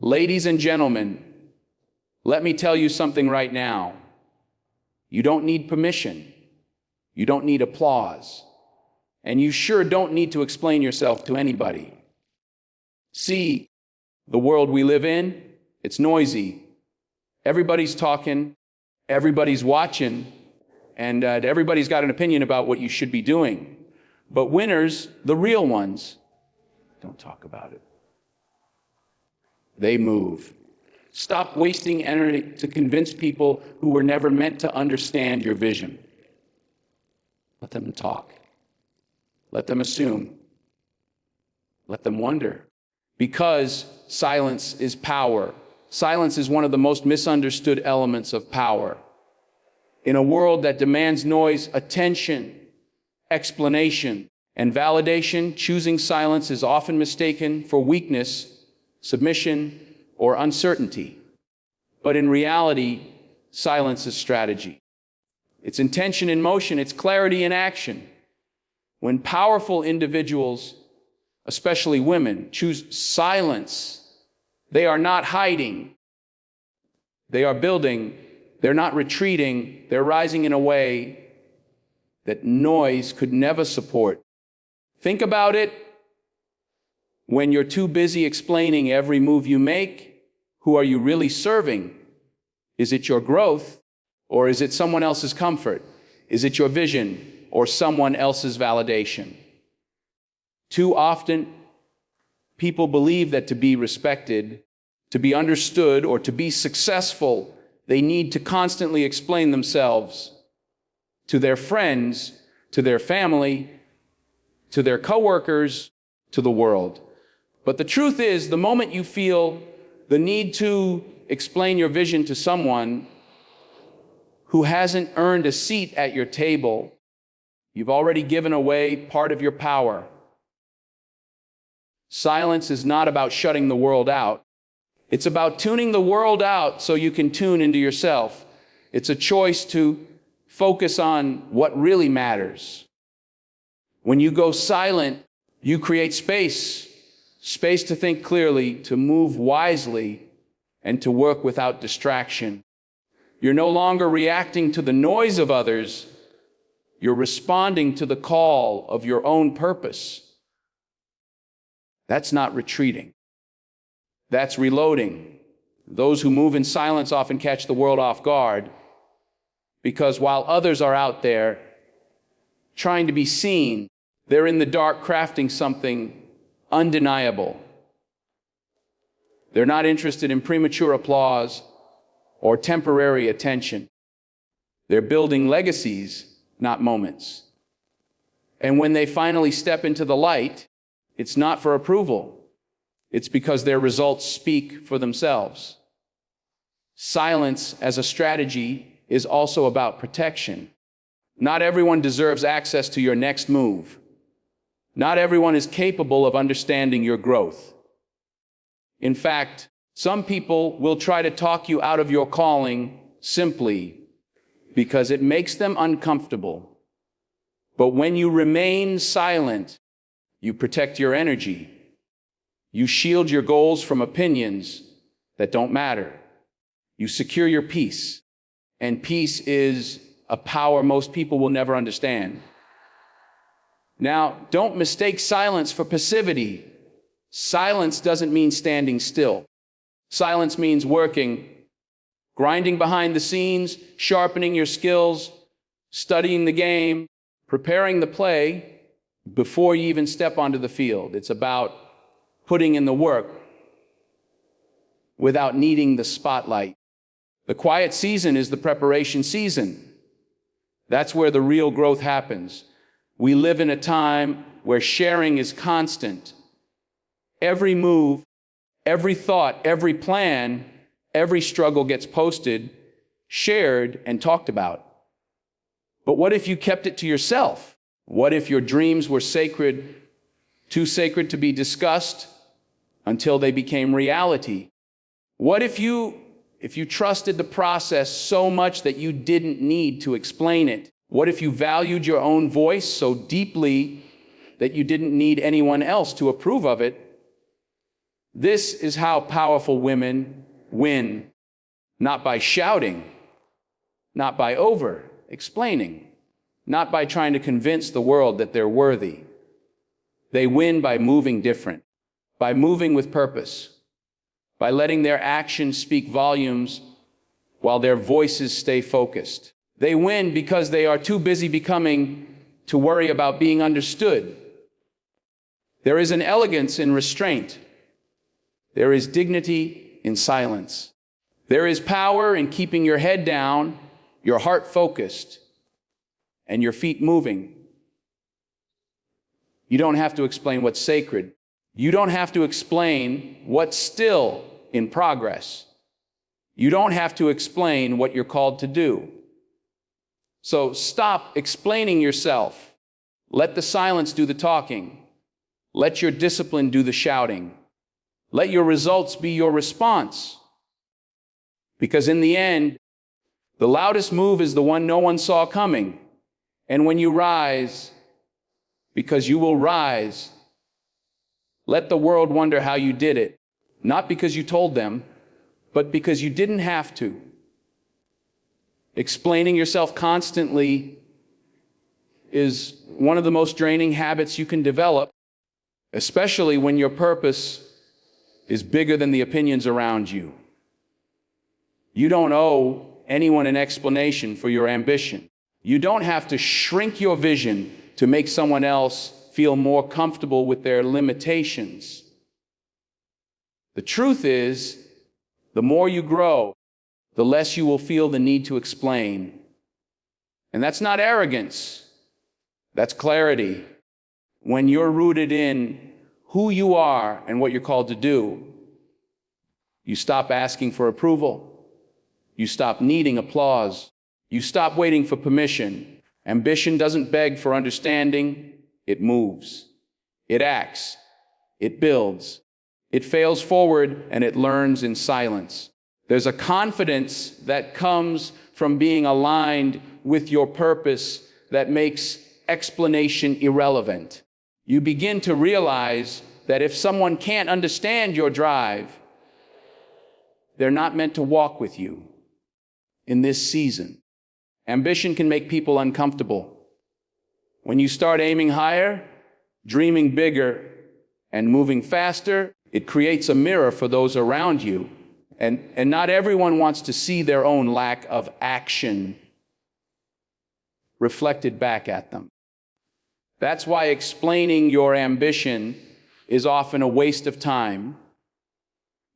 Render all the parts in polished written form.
Ladies and gentlemen, let me tell you something right now. You don't need permission. You don't need applause. And you sure don't need to explain yourself to anybody. See, the world we live in, it's noisy. Everybody's talking, everybody's watching, and everybody's got an opinion about what you should be doing. But winners, the real ones, don't talk about it. They move. Stop wasting energy to convince people who were never meant to understand your vision. Let them talk. Let them assume. Let them wonder. Because silence is power. Silence is one of the most misunderstood elements of power. In a world that demands noise, attention, explanation, and validation, choosing silence is often mistaken for weakness, submission, or uncertainty. But in reality, silence is strategy. It's intention in motion, it's clarity in action. When powerful individuals, especially women, choose silence, they are not hiding. They are building. They're not retreating. They're rising in a way that noise could never support. Think about it. When you're too busy explaining every move you make, who are you really serving? Is it your growth, or is it someone else's comfort? Is it your vision, or someone else's validation? Too often, people believe that to be respected, to be understood, or to be successful, they need to constantly explain themselves to their friends, to their family, to their coworkers, to the world. But the truth is, the moment you feel the need to explain your vision to someone who hasn't earned a seat at your table, you've already given away part of your power. Silence is not about shutting the world out. It's about tuning the world out so you can tune into yourself. It's a choice to focus on what really matters. When you go silent, you create space to think clearly, to move wisely, and to work without distraction. You're no longer reacting to the noise of others. You're responding to the call of your own purpose. That's not retreating. That's reloading. Those who move in silence often catch the world off guard, because while others are out there trying to be seen, they're in the dark crafting something undeniable. They're not interested in premature applause or temporary attention. They're building legacies, not moments. And when they finally step into the light, it's not for approval. It's because their results speak for themselves. Silence as a strategy is also about protection. Not everyone deserves access to your next move. Not everyone is capable of understanding your growth. In fact, some people will try to talk you out of your calling simply because it makes them uncomfortable. But when you remain silent, you protect your energy. You shield your goals from opinions that don't matter. You secure your peace. And peace is a power most people will never understand. Now, don't mistake silence for passivity. Silence doesn't mean standing still. Silence means working, grinding behind the scenes, sharpening your skills, studying the game, preparing the play before you even step onto the field. It's about putting in the work without needing the spotlight. The quiet season is the preparation season. That's where the real growth happens. We live in a time where sharing is constant. Every move, every thought, every plan, every struggle gets posted, shared, and talked about. But what if you kept it to yourself? What if your dreams were sacred, too sacred to be discussed until they became reality? What if you trusted the process so much that you didn't need to explain it? What if you valued your own voice so deeply that you didn't need anyone else to approve of it? This is how powerful women win, not by shouting, not by over-explaining, not by trying to convince the world that they're worthy. They win by moving different, by moving with purpose, by letting their actions speak volumes while their voices stay focused. They win because they are too busy becoming to worry about being understood. There is an elegance in restraint. There is dignity in silence. There is power in keeping your head down, your heart focused, and your feet moving. You don't have to explain what's sacred. You don't have to explain what's still in progress. You don't have to explain what you're called to do. So stop explaining yourself. Let the silence do the talking. Let your discipline do the shouting. Let your results be your response. Because in the end, the loudest move is the one no one saw coming. And when you rise, because you will rise, let the world wonder how you did it. Not because you told them, but because you didn't have to. Explaining yourself constantly is one of the most draining habits you can develop, especially when your purpose is bigger than the opinions around you. You don't owe anyone an explanation for your ambition. You don't have to shrink your vision to make someone else feel more comfortable with their limitations. The truth is, the more you grow, the less you will feel the need to explain. And that's not arrogance, that's clarity. When you're rooted in who you are and what you're called to do, you stop asking for approval. You stop needing applause. You stop waiting for permission. Ambition doesn't beg for understanding. It moves. It acts. It builds. It fails forward and it learns in silence. There's a confidence that comes from being aligned with your purpose that makes explanation irrelevant. You begin to realize that if someone can't understand your drive, they're not meant to walk with you in this season. Ambition can make people uncomfortable. When you start aiming higher, dreaming bigger, and moving faster, it creates a mirror for those around you. And not everyone wants to see their own lack of action reflected back at them. That's why explaining your ambition is often a waste of time,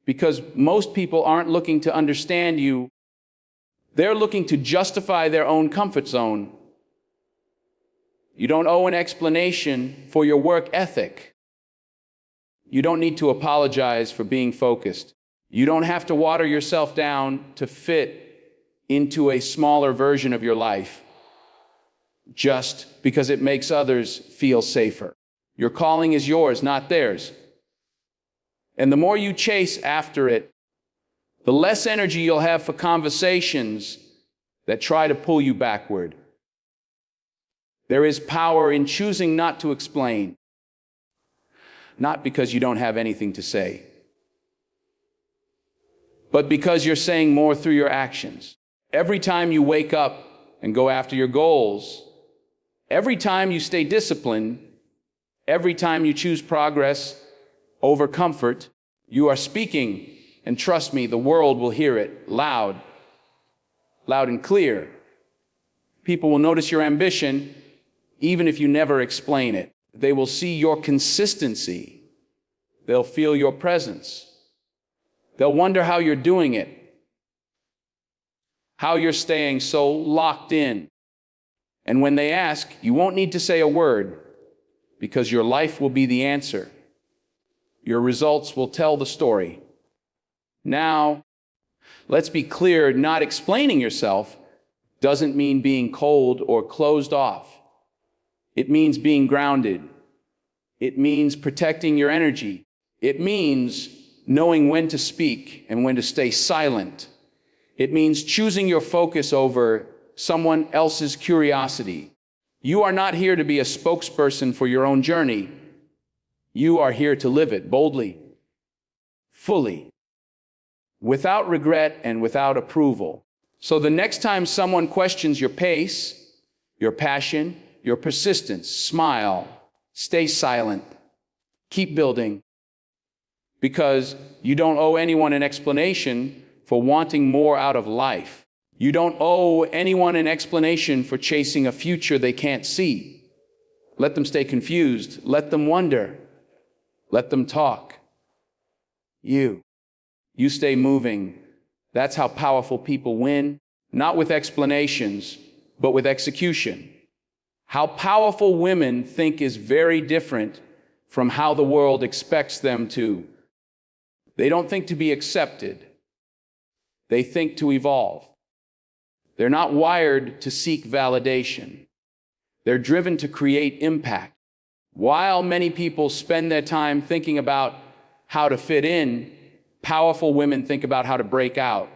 because most people aren't looking to understand you. They're looking to justify their own comfort zone. You don't owe an explanation for your work ethic. You don't need to apologize for being focused. You don't have to water yourself down to fit into a smaller version of your life just because it makes others feel safer. Your calling is yours, not theirs. And the more you chase after it, the less energy you'll have for conversations that try to pull you backward. There is power in choosing not to explain, not because you don't have anything to say, but because you're saying more through your actions. Every time you wake up and go after your goals, every time you stay disciplined, every time you choose progress over comfort, you are speaking, and trust me, the world will hear it loud and clear. People will notice your ambition, even if you never explain it. They will see your consistency. They'll feel your presence. They'll wonder how you're doing it, how you're staying so locked in. And when they ask, you won't need to say a word, because your life will be the answer. Your results will tell the story. Now, let's be clear, not explaining yourself doesn't mean being cold or closed off. It means being grounded. It means protecting your energy. It means knowing when to speak and when to stay silent. It means choosing your focus over someone else's curiosity. You are not here to be a spokesperson for your own journey. You are here to live it boldly. fully, without regret and without approval. So the next time someone questions your pace, your passion, your persistence, smile, stay silent, keep building, because you don't owe anyone an explanation for wanting more out of life. You don't owe anyone an explanation for chasing a future they can't see. Let them stay confused. Let them wonder. Let them talk. You stay moving. That's how powerful people win, not with explanations, but with execution. How powerful women think is very different from how the world expects them to. They don't think to be accepted. They think to evolve. They're not wired to seek validation. They're driven to create impact. While many people spend their time thinking about how to fit in, powerful women think about how to break out,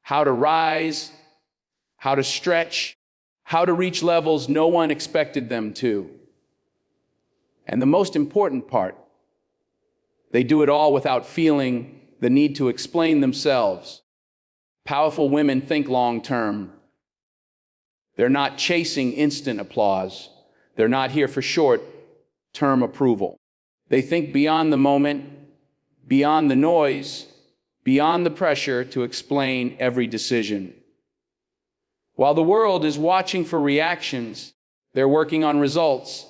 how to rise, how to stretch, how to reach levels no one expected them to. And the most important part, they do it all without feeling the need to explain themselves. Powerful women think long term. They're not chasing instant applause. They're not here for short-term approval. They think beyond the moment, beyond the noise, beyond the pressure to explain every decision. While the world is watching for reactions, they're working on results.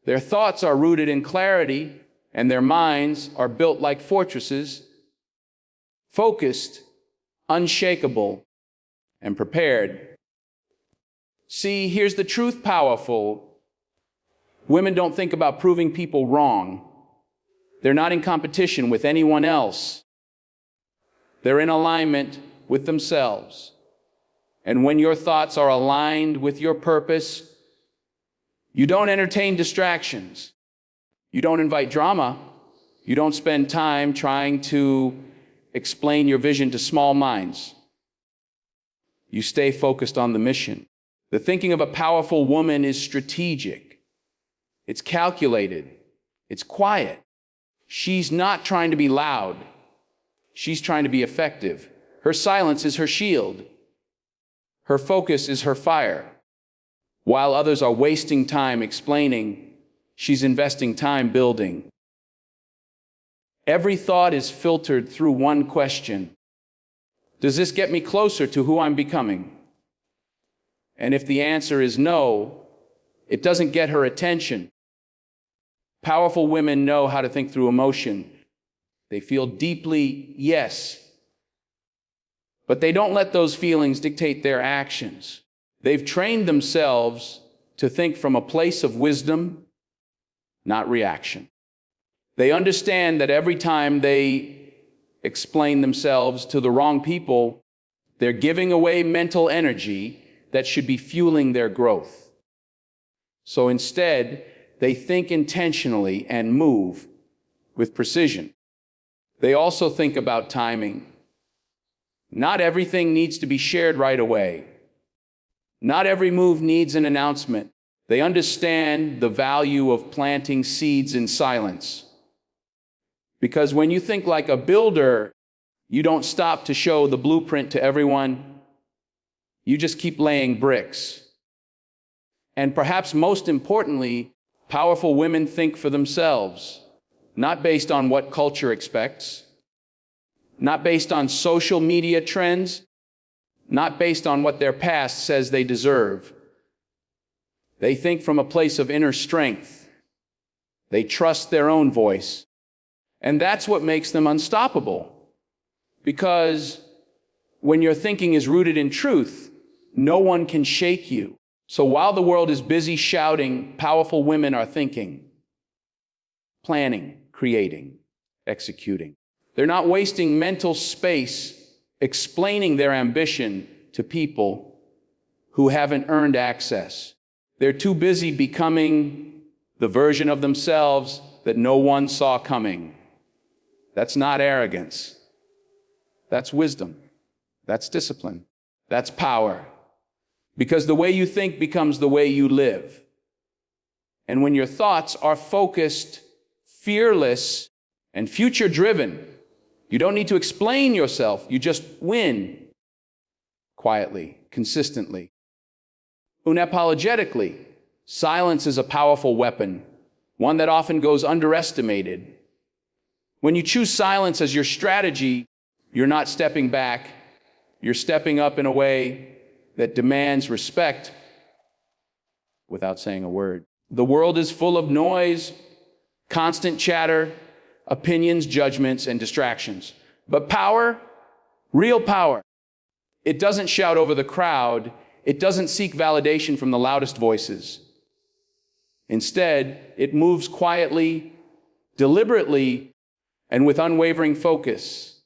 Their thoughts are rooted in clarity, and their minds are built like fortresses, focused, unshakable, and prepared. See, here's the truth, powerful. Women don't think about proving people wrong. They're not in competition with anyone else. They're in alignment with themselves. And when your thoughts are aligned with your purpose, you don't entertain distractions. You don't invite drama. You don't spend time trying to explain your vision to small minds. You stay focused on the mission. The thinking of a powerful woman is strategic. It's calculated. It's quiet. She's not trying to be loud. She's trying to be effective. Her silence is her shield. Her focus is her fire. While others are wasting time explaining, she's investing time building. Every thought is filtered through one question. Does this get me closer to who I'm becoming? And if the answer is no, it doesn't get her attention. Powerful women know how to think through emotion. They feel deeply, yes. But they don't let those feelings dictate their actions. They've trained themselves to think from a place of wisdom, not reaction. They understand that every time they explain themselves to the wrong people, they're giving away mental energy that should be fueling their growth. So instead, they think intentionally and move with precision. They also think about timing. Not everything needs to be shared right away. Not every move needs an announcement. They understand the value of planting seeds in silence. Because when you think like a builder, you don't stop to show the blueprint to everyone. You just keep laying bricks. And perhaps most importantly, powerful women think for themselves, not based on what culture expects, not based on social media trends, not based on what their past says they deserve. They think from a place of inner strength. They trust their own voice. And that's what makes them unstoppable. Because when your thinking is rooted in truth, no one can shake you. So while the world is busy shouting, powerful women are thinking, planning, creating, executing. They're not wasting mental space explaining their ambition to people who haven't earned access. They're too busy becoming the version of themselves that no one saw coming. That's not arrogance. That's wisdom. That's discipline. That's power. Because the way you think becomes the way you live. And when your thoughts are focused, fearless, and future-driven, You don't need to explain yourself. You just win quietly, consistently. Unapologetically, silence is a powerful weapon, one that often goes underestimated. When you choose silence as your strategy, you're not stepping back. You're stepping up in a way that demands respect without saying a word. The world is full of noise, constant chatter, opinions, judgments, and distractions. But power, real power, it doesn't shout over the crowd. It doesn't seek validation from the loudest voices. Instead, it moves quietly, deliberately, and with unwavering focus.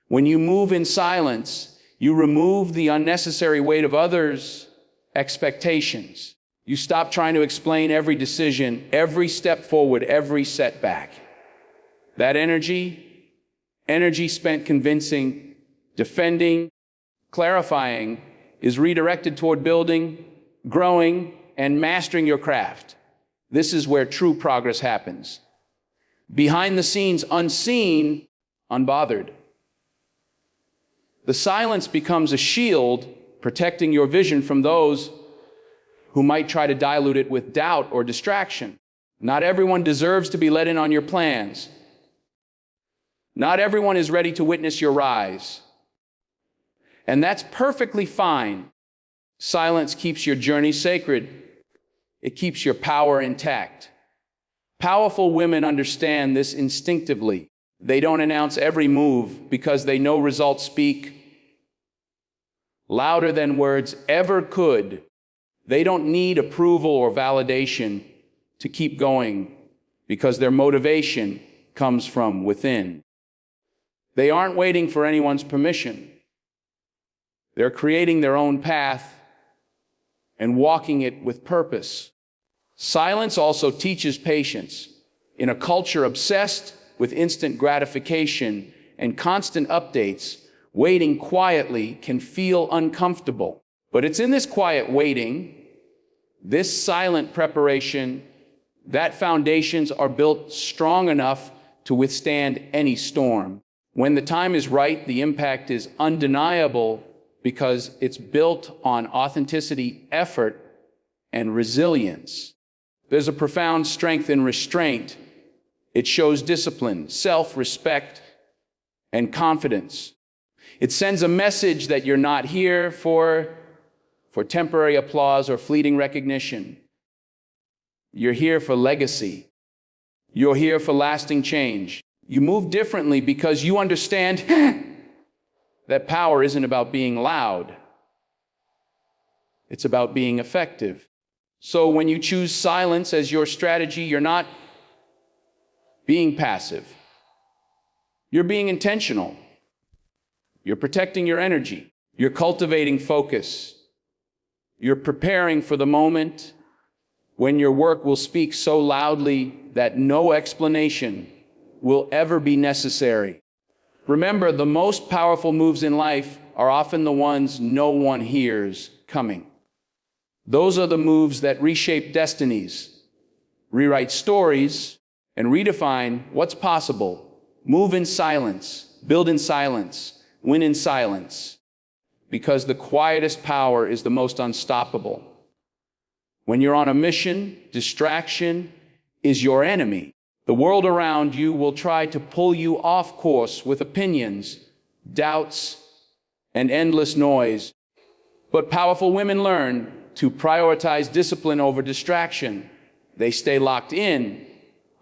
When you move in silence, you remove the unnecessary weight of others' expectations. You stop trying to explain every decision, every step forward, every setback. That energy spent convincing, defending, clarifying, is redirected toward building, growing, and mastering your craft. This is where true progress happens. Behind the scenes, unseen, unbothered. The silence becomes a shield protecting your vision from those who might try to dilute it with doubt or distraction. Not everyone deserves to be let in on your plans. Not everyone is ready to witness your rise. And that's perfectly fine. Silence keeps your journey sacred. It keeps your power intact. Powerful women understand this instinctively. They don't announce every move because they know results speak louder than words ever could. They don't need approval or validation to keep going because their motivation comes from within. They aren't waiting for anyone's permission. They're creating their own path and walking it with purpose. Silence also teaches patience. In a culture obsessed with instant gratification and constant updates, waiting quietly can feel uncomfortable. But it's in this quiet waiting, this silent preparation, that foundations are built strong enough to withstand any storm. When the time is right, the impact is undeniable because it's built on authenticity, effort, and resilience. There's a profound strength in restraint. It shows discipline, self-respect, and confidence. It sends a message that you're not here for temporary applause or fleeting recognition. You're here for legacy. You're here for lasting change. You move differently because you understand that power isn't about being loud. It's about being effective. So when you choose silence as your strategy, you're not being passive. You're being intentional. You're protecting your energy. You're cultivating focus. You're preparing for the moment when your work will speak so loudly that no explanation will ever be necessary. Remember, the most powerful moves in life are often the ones no one hears coming. Those are the moves that reshape destinies, rewrite stories, and redefine what's possible. Move in silence, build in silence, win in silence, because the quietest power is the most unstoppable. When you're on a mission, distraction is your enemy. The world around you will try to pull you off course with opinions, doubts, and endless noise. But powerful women learn to prioritize discipline over distraction. They stay locked in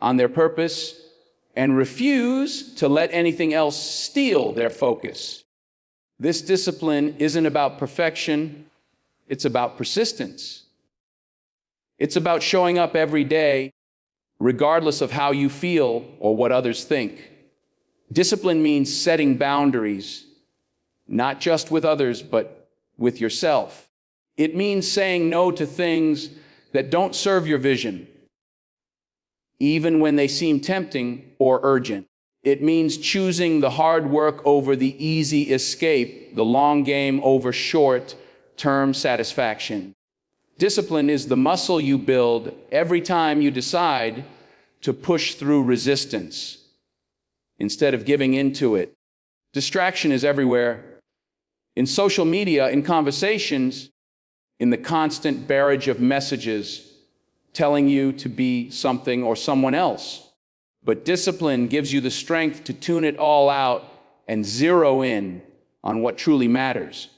on their purpose and refuse to let anything else steal their focus. This discipline isn't about perfection, it's about persistence. It's about showing up every day, regardless of how you feel or what others think. Discipline means setting boundaries, not just with others, but with yourself. It means saying no to things that don't serve your vision, even when they seem tempting or urgent. It means choosing the hard work over the easy escape, the long game over short-term satisfaction. Discipline is the muscle you build every time you decide to push through resistance instead of giving into it. Distraction is everywhere. In social media, in conversations, in the constant barrage of messages telling you to be something or someone else. But discipline gives you the strength to tune it all out and zero in on what truly matters.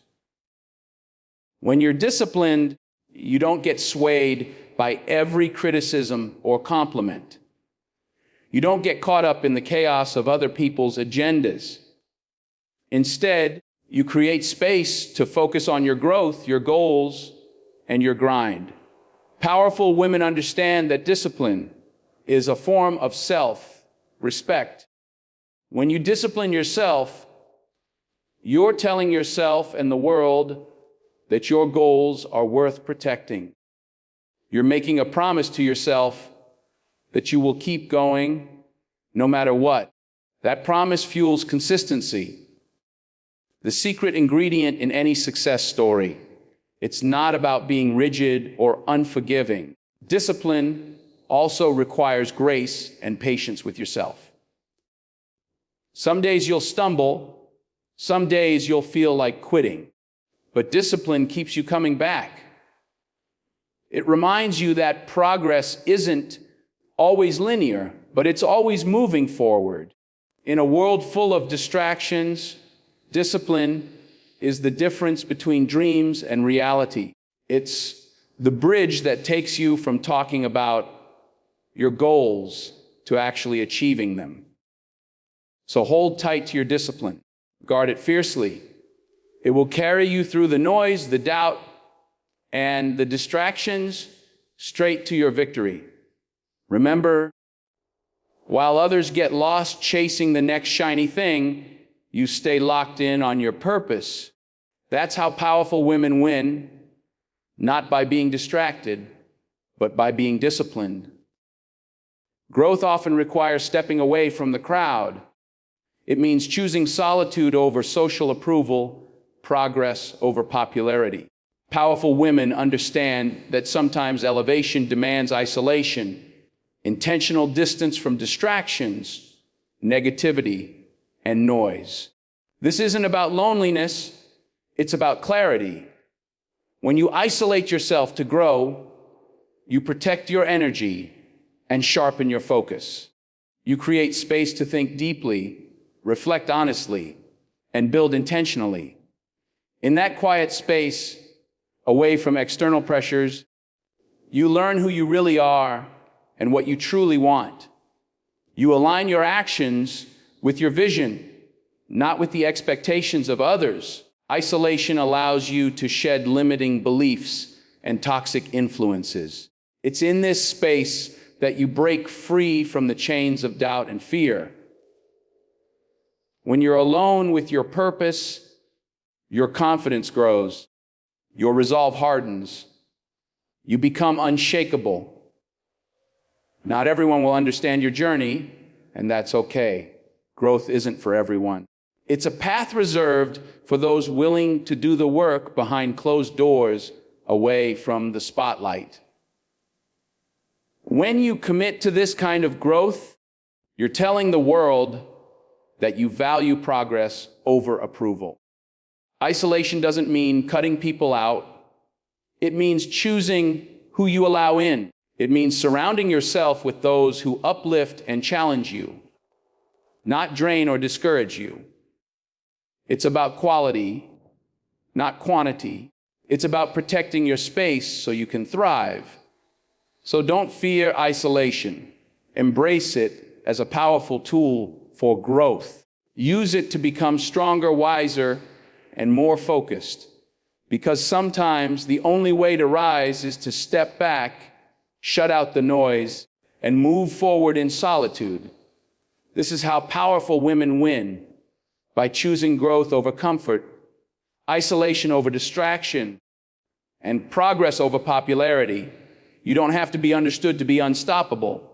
When you're disciplined, you don't get swayed by every criticism or compliment. You don't get caught up in the chaos of other people's agendas. Instead, you create space to focus on your growth, your goals, and your grind. Powerful women understand that discipline is a form of self-respect. When you discipline yourself, you're telling yourself and the world that your goals are worth protecting. You're making a promise to yourself that you will keep going no matter what. That promise fuels consistency. The secret ingredient in any success story. It's not about being rigid or unforgiving. Discipline also requires grace and patience with yourself. Some days you'll stumble, some days you'll feel like quitting, but discipline keeps you coming back. It reminds you that progress isn't always linear, but it's always moving forward. In a world full of distractions, discipline is the difference between dreams and reality. It's the bridge that takes you from talking about your goals to actually achieving them. So hold tight to your discipline. Guard it fiercely. It will carry you through the noise, the doubt, and the distractions straight to your victory. Remember, while others get lost chasing the next shiny thing, you stay locked in on your purpose. That's how powerful women win, not by being distracted, but by being disciplined. Growth often requires stepping away from the crowd. It means choosing solitude over social approval, progress over popularity. Powerful women understand that sometimes elevation demands isolation, intentional distance from distractions, negativity, and noise. This isn't about loneliness, it's about clarity. When you isolate yourself to grow, you protect your energy and sharpen your focus. You create space to think deeply, reflect honestly, and build intentionally. In that quiet space, away from external pressures, you learn who you really are and what you truly want. You align your actions with your vision, not with the expectations of others. Isolation allows you to shed limiting beliefs and toxic influences. It's in this space that you break free from the chains of doubt and fear. When you're alone with your purpose, your confidence grows, your resolve hardens, you become unshakable. Not everyone will understand your journey, and that's okay. Growth isn't for everyone. It's a path reserved for those willing to do the work behind closed doors, away from the spotlight. When you commit to this kind of growth, you're telling the world that you value progress over approval. Isolation doesn't mean cutting people out. It means choosing who you allow in. It means surrounding yourself with those who uplift and challenge you, not drain or discourage you. It's about quality, not quantity. It's about protecting your space so you can thrive. So don't fear isolation. Embrace it as a powerful tool for growth. Use it to become stronger, wiser, and more focused. Because sometimes the only way to rise is to step back, shut out the noise, and move forward in solitude. This is how powerful women win, by choosing growth over comfort, isolation over distraction, and progress over popularity. You don't have to be understood to be unstoppable.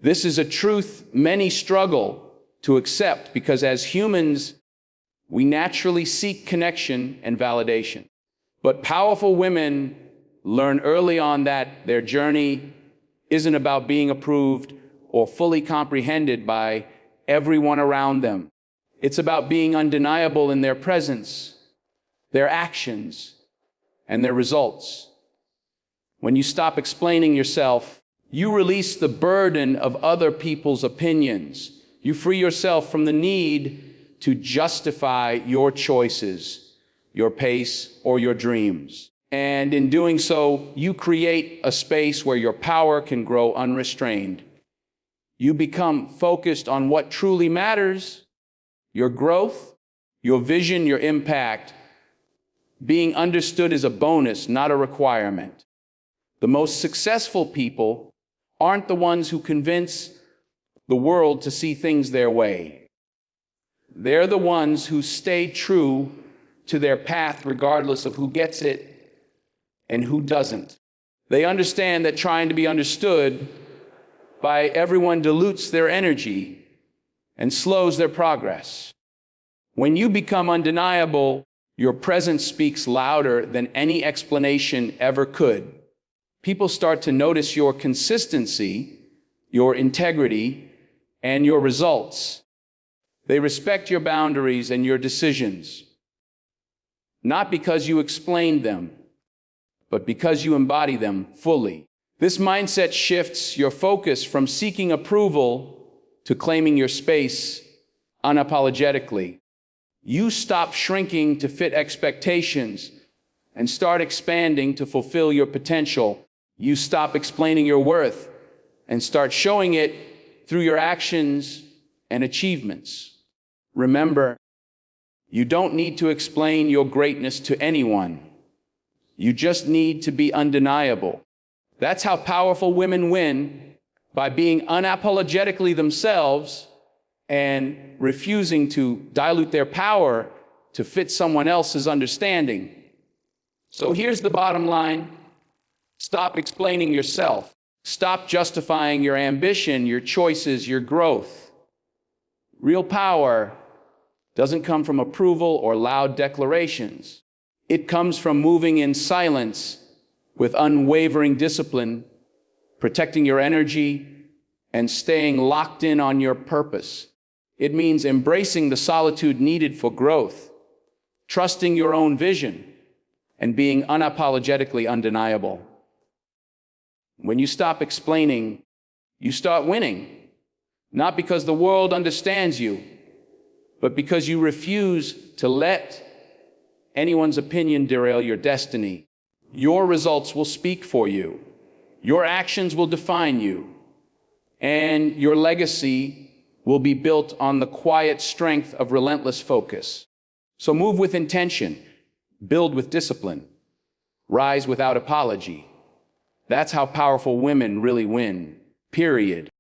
This is a truth many struggle to accept because as humans, we naturally seek connection and validation. But powerful women learn early on that their journey isn't about being approved or fully comprehended by everyone around them. It's about being undeniable in their presence, their actions, and their results. When you stop explaining yourself, you release the burden of other people's opinions. You free yourself from the need to justify your choices, your pace, or your dreams. And in doing so, you create a space where your power can grow unrestrained. You become focused on what truly matters, your growth, your vision, your impact. Being understood is a bonus, not a requirement. The most successful people aren't the ones who convince the world to see things their way. They're the ones who stay true to their path regardless of who gets it and who doesn't. They understand that trying to be understood by everyone dilutes their energy and slows their progress. When you become undeniable, your presence speaks louder than any explanation ever could. People start to notice your consistency, your integrity, and your results. They respect your boundaries and your decisions, not because you explained them, but because you embody them fully. This mindset shifts your focus from seeking approval to claiming your space unapologetically. You stop shrinking to fit expectations and start expanding to fulfill your potential. You stop explaining your worth and start showing it through your actions and achievements. Remember, you don't need to explain your greatness to anyone. You just need to be undeniable. That's how powerful women win, by being unapologetically themselves and refusing to dilute their power to fit someone else's understanding. So here's the bottom line. Stop explaining yourself. Stop justifying your ambition, your choices, your growth. Real power doesn't come from approval or loud declarations. It comes from moving in silence with unwavering discipline, protecting your energy, and staying locked in on your purpose. It means embracing the solitude needed for growth, trusting your own vision, and being unapologetically undeniable. When you stop explaining, you start winning, not because the world understands you, but because you refuse to let anyone's opinion derail your destiny. Your results will speak for you. Your actions will define you. And your legacy will be built on the quiet strength of relentless focus. So move with intention, build with discipline, rise without apology. That's how powerful women really win, period.